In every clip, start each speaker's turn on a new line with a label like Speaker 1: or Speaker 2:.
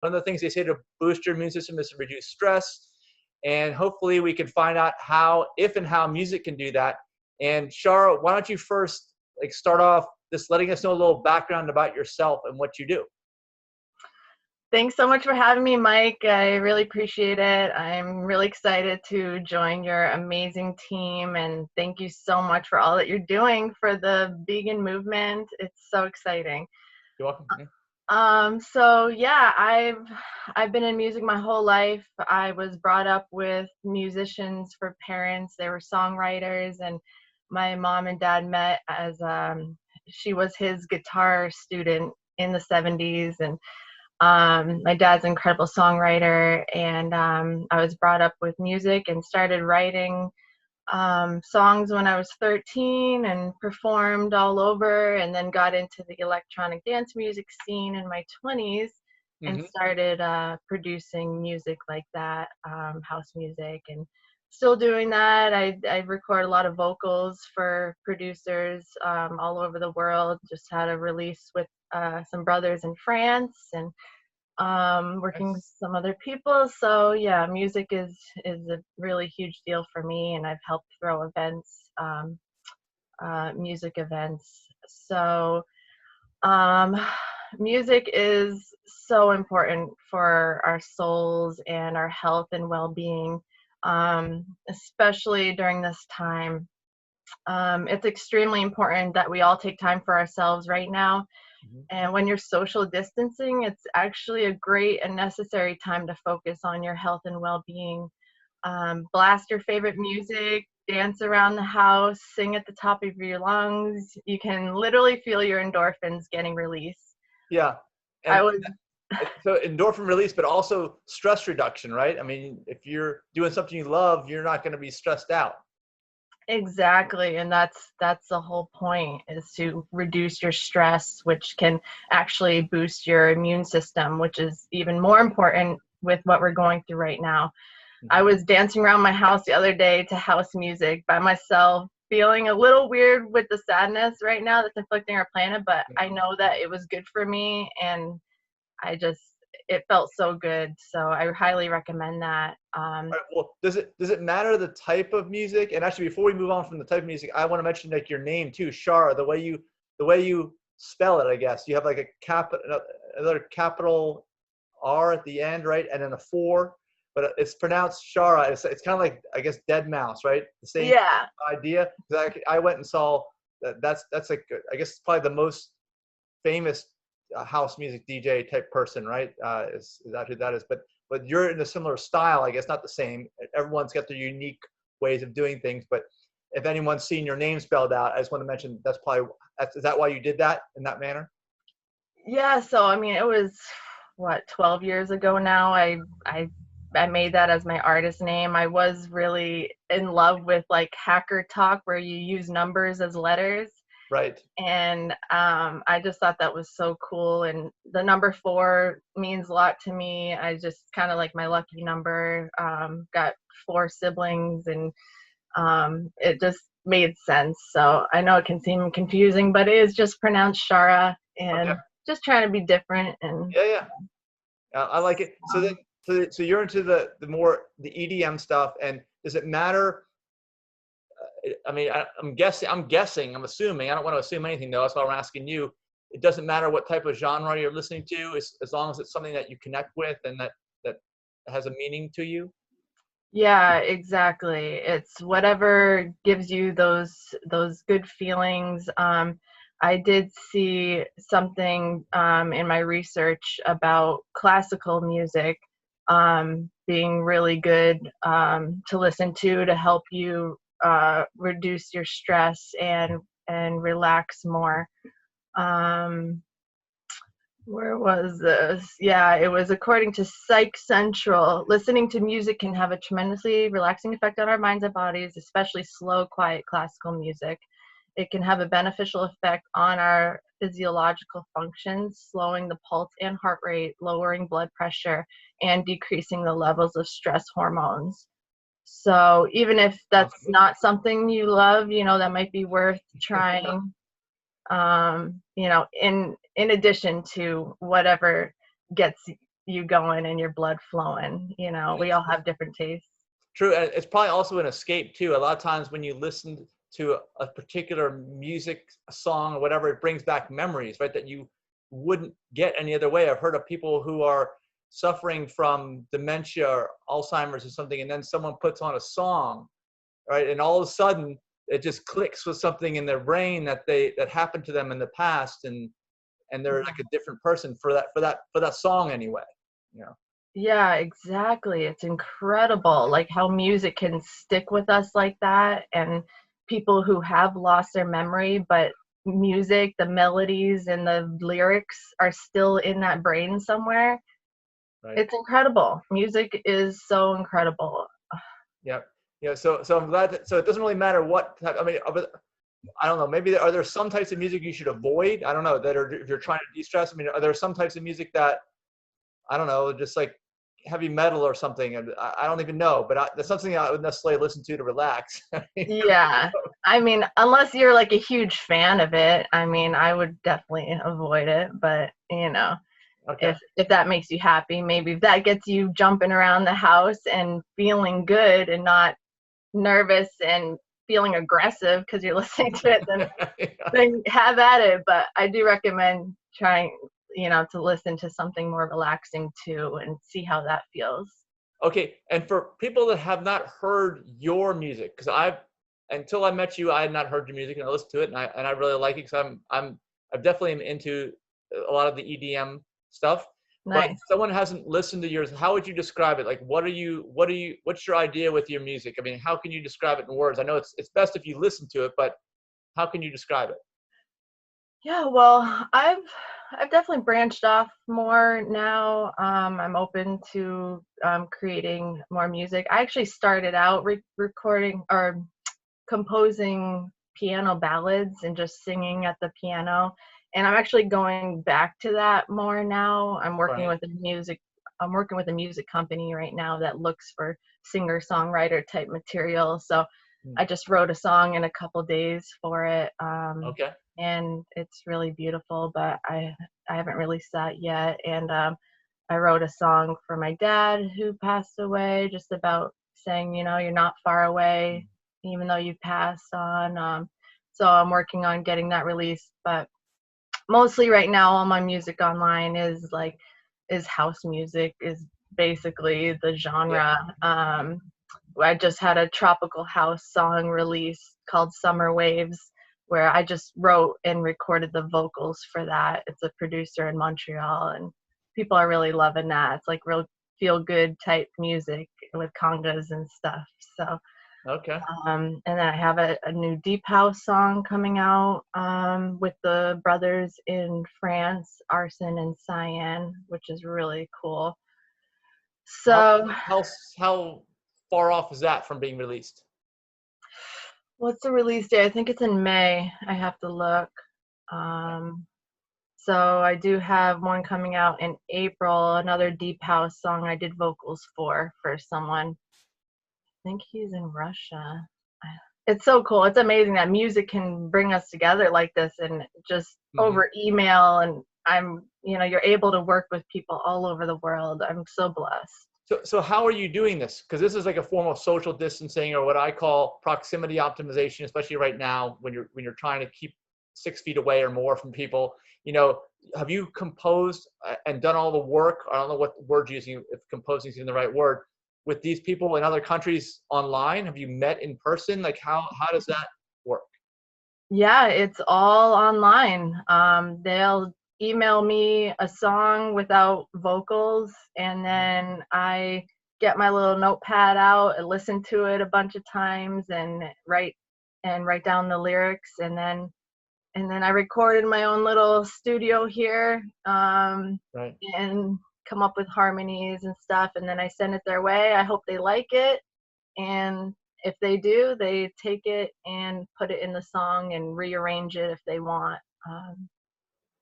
Speaker 1: one of the things they say to boost your immune system is to reduce stress. And hopefully we can find out how, if and how music can do that. And ShaR, why don't you first start off just letting us know a little background about yourself and what you do.
Speaker 2: Thanks so much for having me, Mike. I really appreciate it. I'm really excited to join your amazing team, and thank you so much for all that you're doing for the vegan movement. It's so exciting.
Speaker 1: You're welcome.
Speaker 2: So yeah, I've been in music my whole life. I was brought up with musicians for parents. They were songwriters, and my mom and dad met as she was his guitar student in the 70s, and my dad's an incredible songwriter, and I was brought up with music and started writing songs when I was 13 and performed all over, and then got into the electronic dance music scene in my 20s and started producing music like that, house music, and still doing that. I record a lot of vocals for producers all over the world. Just had a release with some brothers in France, and working with some other people. So yeah, music is a really huge deal for me, and I've helped throw events, music events. So music is so important for our souls and our health and well-being, especially during this time. It's extremely important that we all take time for ourselves right now. And when you're social distancing, it's actually a great and necessary time to focus on your health and well-being. Blast your favorite music, dance around the house, sing at the top of your lungs. You can literally feel your endorphins getting released.
Speaker 1: Yeah. And so endorphin release, but also stress reduction, right? I mean, if you're doing something you love, you're not going to be stressed out.
Speaker 2: Exactly, and that's the whole point, is to reduce your stress, which can actually boost your immune system, which is even more important with what we're going through right now. I was dancing around my house the other day to house music by myself, feeling a little weird with the sadness right now that's afflicting our planet, but I know that it was good for me, and it felt so good. So I highly recommend that.
Speaker 1: Right, well, does it matter the type of music? And actually, before we move on from the type of music, I want to mention your name too, ShaR. The way you spell it, I guess you have another capital R at the end, right, and then a 4, but it's pronounced ShaR. It's kind of like, I guess, dead mouse, right? The same idea. I went and saw that's like, I guess, probably the most famous house music DJ type person, right? Is that who that is? But you're in a similar style, I guess, not the same. Everyone's got their unique ways of doing things. But if anyone's seen your name spelled out, I just want to mention is that why you did that in that manner?
Speaker 2: Yeah. So I mean, it was 12 years ago now. I made that as my artist name. I was really in love with hacker talk, where you use numbers as letters.
Speaker 1: Right.
Speaker 2: And I just thought that was so cool. And the number 4 means a lot to me. I just kind of like my lucky number. Got 4 siblings, and it just made sense. So I know it can seem confusing, but it is just pronounced Shara, and just trying to be different. And
Speaker 1: yeah. I like it. So you're into the EDM stuff, and does it matter? I mean, I'm assuming, I don't want to assume anything though. That's why I'm asking you. It doesn't matter what type of genre you're listening to, as long as it's something that you connect with and that has a meaning to you.
Speaker 2: Yeah, exactly. It's whatever gives you those good feelings. I did see something in my research about classical music being really good to listen to help you reduce your stress and relax more. Where was this? Yeah, it was according to Psych Central. Listening to music can have a tremendously relaxing effect on our minds and bodies, especially slow, quiet classical music. It can have a beneficial effect on our physiological functions, slowing the pulse and heart rate, lowering blood pressure, and decreasing the levels of stress hormones. So even if that's not something you love, that might be worth trying, in addition to whatever gets you going and your blood flowing. You know, we all have different tastes.
Speaker 1: True, and it's probably also an escape too. A lot of times when you listen to a particular music song or whatever, it brings back memories, right? That you wouldn't get any other way. I've heard of people who are suffering from dementia or Alzheimer's or something, and then someone puts on a song, right? And all of a sudden it just clicks with something in their brain that happened to them in the past, and they're like a different person for that song anyway. You know.
Speaker 2: Yeah, exactly. It's incredible, like how music can stick with us like that, and people who have lost their memory, but music, the melodies and the lyrics are still in that brain somewhere.
Speaker 1: Right.
Speaker 2: It's incredible. Music is so incredible.
Speaker 1: Yeah. Yeah. So I'm glad that, so it doesn't really matter what type, I mean, I don't know, maybe are there some types of music you should avoid? I don't know, that are, if you're trying to de-stress, I mean, are there some types of music that, I don't know, just like heavy metal or something? And I don't even know, but that's something I would necessarily listen to relax.
Speaker 2: Yeah. I mean, unless you're like a huge fan of it, I mean, I would definitely avoid it, but you know,
Speaker 1: Okay.
Speaker 2: if that makes you happy, maybe if that gets you jumping around the house and feeling good and not nervous and feeling aggressive because you're listening to it, then have at it. But I do recommend trying, to listen to something more relaxing too and see how that feels.
Speaker 1: Okay, and for people that have not heard your music, because until I met you, I had not heard your music, and I listened to it, and I really like it because I'm definitely am into a lot of the EDM stuff. But if
Speaker 2: Nice.
Speaker 1: someone hasn't listened to yours, how would you describe it? Like, what's your idea with your music? I mean, how can you describe it in words? I know it's best if you listen to it, but how can you describe it?
Speaker 2: Yeah, well, I've definitely branched off more now. I'm open to creating more music. I actually started out recording or composing piano ballads and just singing at the piano, and I'm actually going back to that more now.
Speaker 1: Right.
Speaker 2: I'm working with a music company right now that looks for singer songwriter type material. So
Speaker 1: Hmm.
Speaker 2: I just wrote a song in a couple days for it,
Speaker 1: Okay.
Speaker 2: and it's really beautiful, but I haven't released that yet. And I wrote a song for my dad who passed away, just about saying, you're not far away, even though you passed on. So I'm working on getting that released, but mostly right now, all my music online is house music, is basically the
Speaker 1: Yeah.
Speaker 2: genre. I just had a tropical house song released called Summer Waves, where I just wrote and recorded the vocals for that. It's a producer in Montreal, and people are really loving that. It's like real feel good type music with congas and stuff. So,
Speaker 1: Okay.
Speaker 2: and then I have a new deep house song coming out with the brothers in France, Arson and Cyan, which is really cool.
Speaker 1: How
Speaker 2: So,
Speaker 1: how how far off is that from being released?
Speaker 2: what's the release date? I think it's in May. I have to look. Um, so I do have one coming out in April, another deep house song I did vocals for someone. I think he's in Russia. It's so cool. It's amazing that music can bring us together like this and just
Speaker 1: Mhm.
Speaker 2: over email. And you're able to work with people all over the world. I'm so blessed.
Speaker 1: So how are you doing this? Because this is like a form of social distancing, or what I call proximity optimization, especially right now when you're trying to keep 6 feet away or more from people. You know, have you composed and done all the work? I don't know what word you're using, if composing is even the right word, with these people in other countries online. Have you met in person? Like how does that work?
Speaker 2: Yeah, it's all online. They'll email me a song without vocals, and then I get my little notepad out and listen to it a bunch of times and write down the lyrics, and then I record in my own little studio here,
Speaker 1: Right.
Speaker 2: and come up with harmonies and stuff, and then I send it their way. I hope they like it, and if they do, they take it and put it in the song and rearrange it if they want. Um,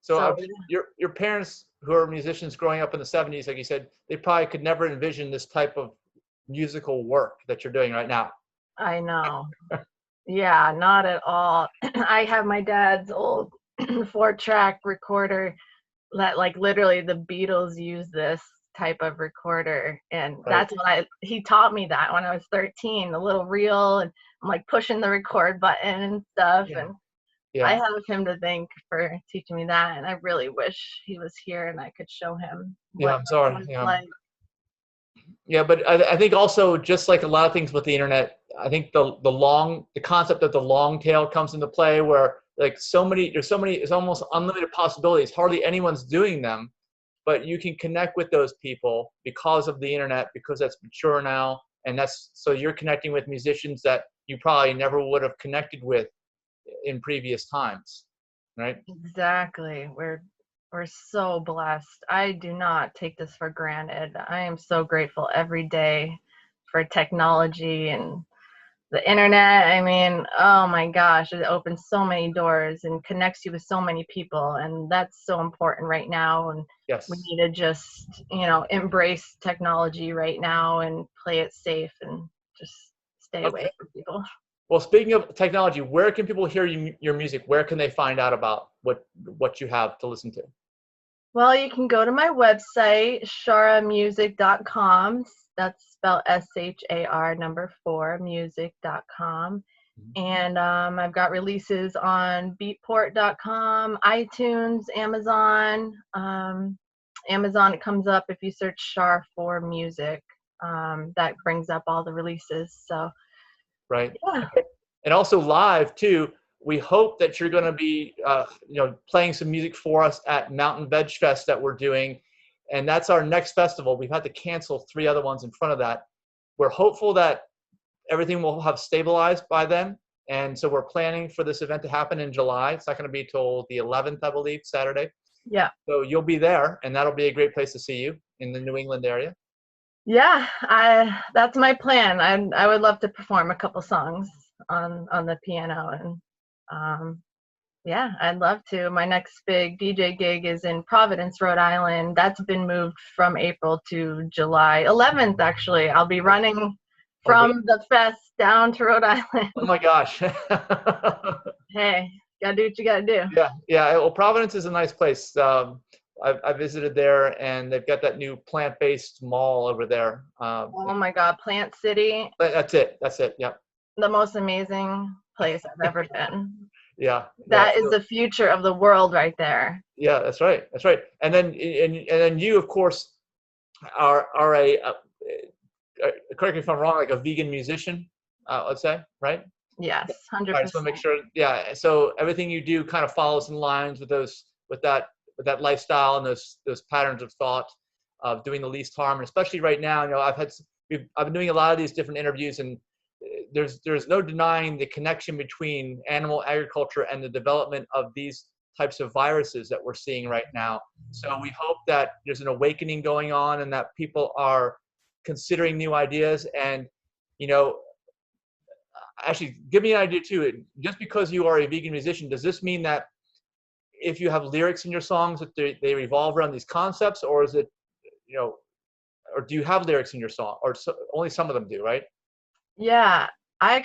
Speaker 1: So I
Speaker 2: so
Speaker 1: mean, your parents who are musicians growing up in the 70s, like you said, they probably could never envision this type of musical work that you're doing right now.
Speaker 2: I know. Yeah, not at all. I have my dad's old 4-track recorder that, like, literally the Beatles used this type of recorder, and
Speaker 1: Right.
Speaker 2: that's when he taught me that when I was 13, the little reel, and I'm like pushing the record button and stuff,
Speaker 1: Yeah.
Speaker 2: and I
Speaker 1: Yeah.
Speaker 2: have him to thank for teaching me that, and I really wish he was here and I could show him
Speaker 1: Yeah. I'm sorry.
Speaker 2: what it's
Speaker 1: Yeah.
Speaker 2: like.
Speaker 1: Yeah, but I think also, just like a lot of things with the internet, I think the concept of the long tail comes into play, where like there's so many, it's almost unlimited possibilities. Hardly anyone's doing them, but you can connect with those people because of the internet, because that's mature now, and that's so you're connecting with musicians that you probably never would have connected with in previous times, right?
Speaker 2: Exactly. We're so blessed. I do not take this for granted. I am so grateful every day for technology and the internet. I mean, oh my gosh, it opens so many doors and connects you with so many people, and that's so important right now. And we
Speaker 1: Yes.
Speaker 2: need to just, embrace technology right now and play it safe and just stay
Speaker 1: Okay.
Speaker 2: away from people.
Speaker 1: Well, speaking of technology, where can people hear your music? Where can they find out about what you have to listen to?
Speaker 2: Well, you can go to my website, sharamusic.com. That's spelled SHAR number 4 music.com. And I've got releases on beatport.com, iTunes, Amazon. Amazon, it comes up if you search ShaR4 music. That brings up all the releases. So,
Speaker 1: Right.
Speaker 2: yeah.
Speaker 1: And also live too. We hope that you're going to be, playing some music for us at Mountain Veg Fest that we're doing, and that's our next festival. We've had to cancel 3 other ones in front of that. We're hopeful that everything will have stabilized by then, and so we're planning for this event to happen in July. It's not going to be till the 11th, I believe, Saturday.
Speaker 2: Yeah.
Speaker 1: So you'll be there, and that'll be a great place to see you in the New England area.
Speaker 2: Yeah, that's my plan. I would love to perform a couple songs on the piano, and yeah, I'd love to. My next big DJ gig is in Providence, Rhode Island. That's been moved from April to July 11th, actually. I'll be running
Speaker 1: Oh, good.
Speaker 2: from the fest down to Rhode Island.
Speaker 1: Oh my gosh.
Speaker 2: Hey, gotta do what you gotta do.
Speaker 1: Yeah, yeah. Well, Providence is a nice place. I visited there, and they've got that new plant-based mall over there.
Speaker 2: Oh my God, Plant City,
Speaker 1: That's it. That's it. Yep.
Speaker 2: the most amazing place I've ever been.
Speaker 1: Yeah. Yeah.
Speaker 2: That is the future of the world right there.
Speaker 1: Yeah. That's right. That's right. And then you, of course, are correct me if I'm wrong, like a vegan musician, let's say, right?
Speaker 2: Yes,
Speaker 1: I just want
Speaker 2: 100%.
Speaker 1: to make sure. Yeah. So everything you do kind of follows in lines with that lifestyle and those patterns of thought of doing the least harm. And especially right now, I've been doing a lot of these different interviews, and there's no denying the connection between animal agriculture and the development of these types of viruses that we're seeing right now. So we hope that there's an awakening going on, and that people are considering new ideas. And you know, actually, give me an idea too. Just because you are a vegan musician, does this mean that if you have lyrics in your songs that they revolve around these concepts, or is it, or do you have lyrics in your song, or only some of them do, right?
Speaker 2: Yeah, I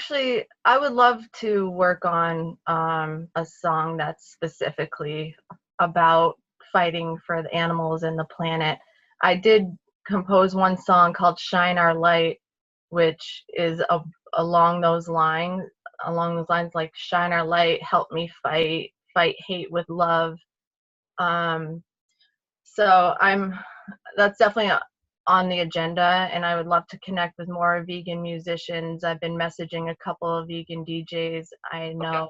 Speaker 2: would love to work on a song that's specifically about fighting for the animals and the planet. I did compose one song called Shine Our Light, which is along those lines, like shine our light, help me fight hate with love. Um, so that's definitely on the agenda, and I would love to connect with more vegan musicians. I've been messaging a couple of vegan DJs I
Speaker 1: Okay.
Speaker 2: know.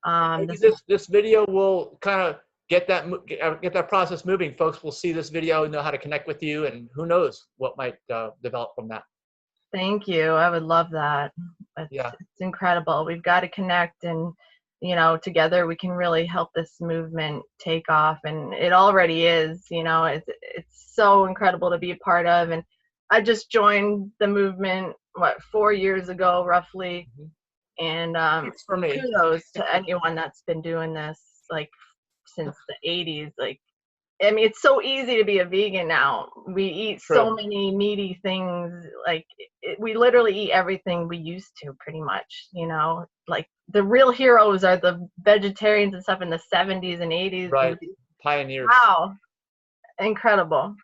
Speaker 1: Maybe
Speaker 2: This is
Speaker 1: this video will kind of get that process moving. Folks will see this video and know how to connect with you, and who knows what might develop from that.
Speaker 2: Thank you. I would love that.
Speaker 1: Yeah.
Speaker 2: It's incredible. We've got to connect, and together we can really help this movement take off, and it already is. It's so incredible to be a part of, and I just joined the movement 4 years ago roughly,
Speaker 1: Mhm.
Speaker 2: and
Speaker 1: It's for me.
Speaker 2: kudos to anyone that's been doing this like since the 80s. Like, I mean, it's so easy to be a vegan now. We eat so
Speaker 1: True.
Speaker 2: many meaty things. Like, we literally eat everything we used to, pretty much. Like the real heroes are the vegetarians and stuff in the 70s and 80s.
Speaker 1: Right. Pioneers.
Speaker 2: Wow, incredible.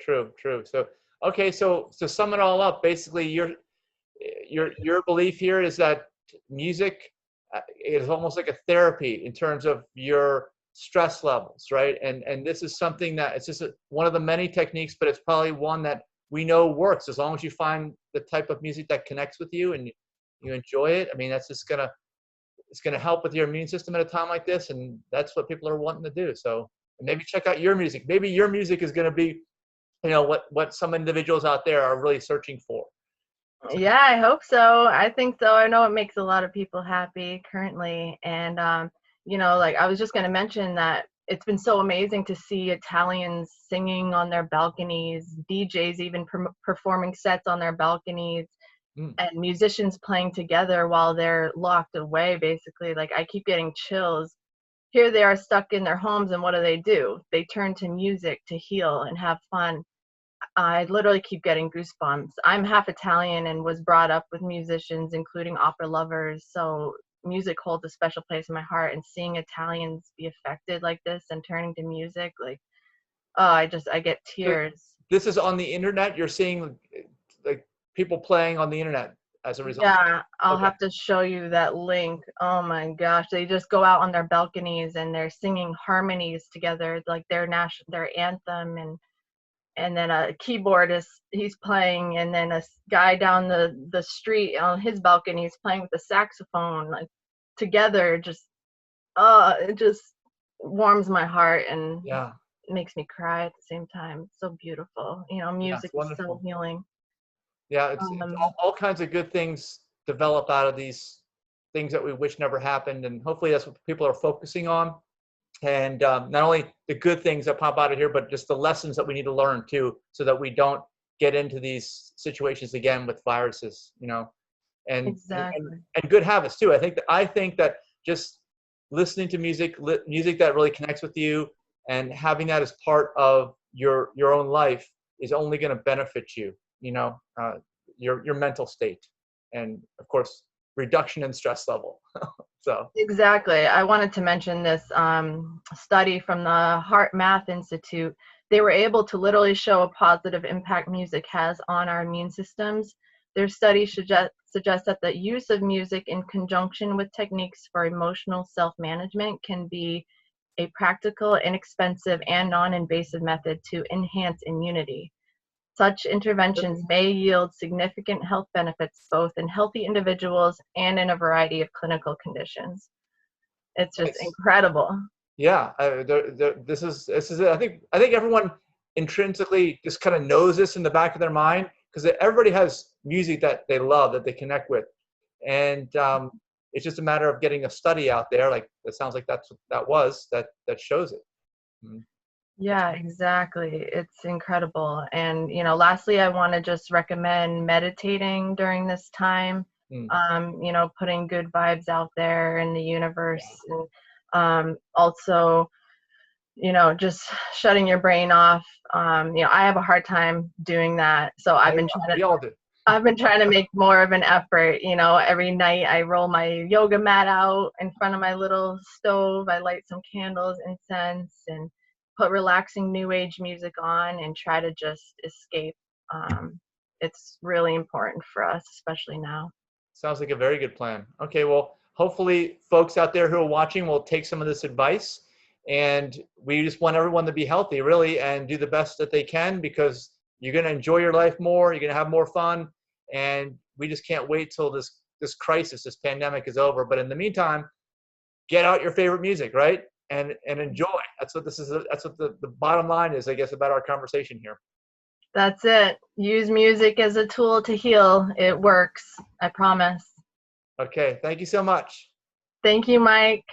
Speaker 1: True, true. So, okay, so to sum it all up, basically, your belief here is that music is almost like a therapy in terms of your stress levels, right? And this is something that it's just one of the many techniques, but it's probably one that we know works as long as you find the type of music that connects with you and you enjoy it. I mean, that's just gonna it's gonna help with your immune system at a time like this, and that's what people are wanting to do. So maybe check out your music. Maybe your music is gonna be, you know, what some individuals out there are really searching for.
Speaker 2: Yeah, I hope so. I think so. I know it makes a lot of people happy currently. And, like I was just going to mention that it's been so amazing to see Italians singing on their balconies, DJs even performing sets on their balconies,
Speaker 1: Mm.
Speaker 2: and musicians playing together while they're locked away, basically. Like, I keep getting chills. Here they are stuck in their homes, and what do? They turn to music to heal and have fun. I literally keep getting goosebumps. I'm half Italian and was brought up with musicians, including opera lovers. So music holds a special place in my heart. And seeing Italians be affected like this and turning to music, like, oh, I get
Speaker 1: So
Speaker 2: tears.
Speaker 1: this is on the internet. You're seeing like people playing on the internet as a result.
Speaker 2: Yeah, I'll
Speaker 1: Okay.
Speaker 2: have to show you that link. Oh my gosh, they just go out on their balconies and they're singing harmonies together, like their anthem, and then a keyboardist he's playing, and then a guy down the street on his balcony is playing with the saxophone, like together. Just it just warms my heart and
Speaker 1: Yeah.
Speaker 2: makes me cry at the same time. It's so beautiful.
Speaker 1: Yeah. It's
Speaker 2: Music is so
Speaker 1: wonderful.
Speaker 2: healing.
Speaker 1: Yeah. It's
Speaker 2: um
Speaker 1: all kinds of good things develop out of these things that we wish never happened, and hopefully that's what people are focusing on. And not only the good things that pop out of here, but just the lessons that we need to learn too, so that we don't get into these situations again with viruses, you know, and
Speaker 2: exactly.
Speaker 1: and good habits too. I think that just listening to music that really connects with you, and having that as part of your own life is only going to benefit you, you know, your mental state, and of course reduction in stress level. So
Speaker 2: Exactly. I wanted to mention this study from the Heart Math Institute. They were able to literally show a positive impact music has on our immune systems. Their study suggests that the use of music in conjunction with techniques for emotional self-management can be a practical, inexpensive, and non-invasive method to enhance immunity. Such interventions may yield significant health benefits both in healthy individuals and in a variety of clinical conditions. It's just
Speaker 1: nice.
Speaker 2: incredible.
Speaker 1: Yeah, this is it. I think everyone intrinsically just kind of knows this in the back of their mind, because everybody has music that they love, that they connect with, and it's just a matter of getting a study out there. Like it sounds like that shows it. Mm.
Speaker 2: Yeah, exactly. It's incredible. And, lastly, I want to just recommend meditating during this time,
Speaker 1: Mm.
Speaker 2: putting good vibes out there in the universe. And also, just shutting your brain off. I have a hard time doing that. So
Speaker 1: We all do.
Speaker 2: I've been trying to make more of an effort. Every night I roll my yoga mat out in front of my little stove. I light some candles, incense, and put relaxing new age music on and try to just escape. It's really important for us, especially now.
Speaker 1: Sounds like a very good plan. Okay, well, hopefully folks out there who are watching will take some of this advice, and we just want everyone to be healthy, really, and do the best that they can, because you're going to enjoy your life more, you're going to have more fun, and we just can't wait till this crisis, this pandemic is over. But in the meantime, get out your favorite music, right? And enjoy. That's what this is. That's what the bottom line is, I guess, about our conversation here.
Speaker 2: That's it. Use music as a tool to heal. It works. I promise.
Speaker 1: Okay, thank you so much.
Speaker 2: Thank you, Mike.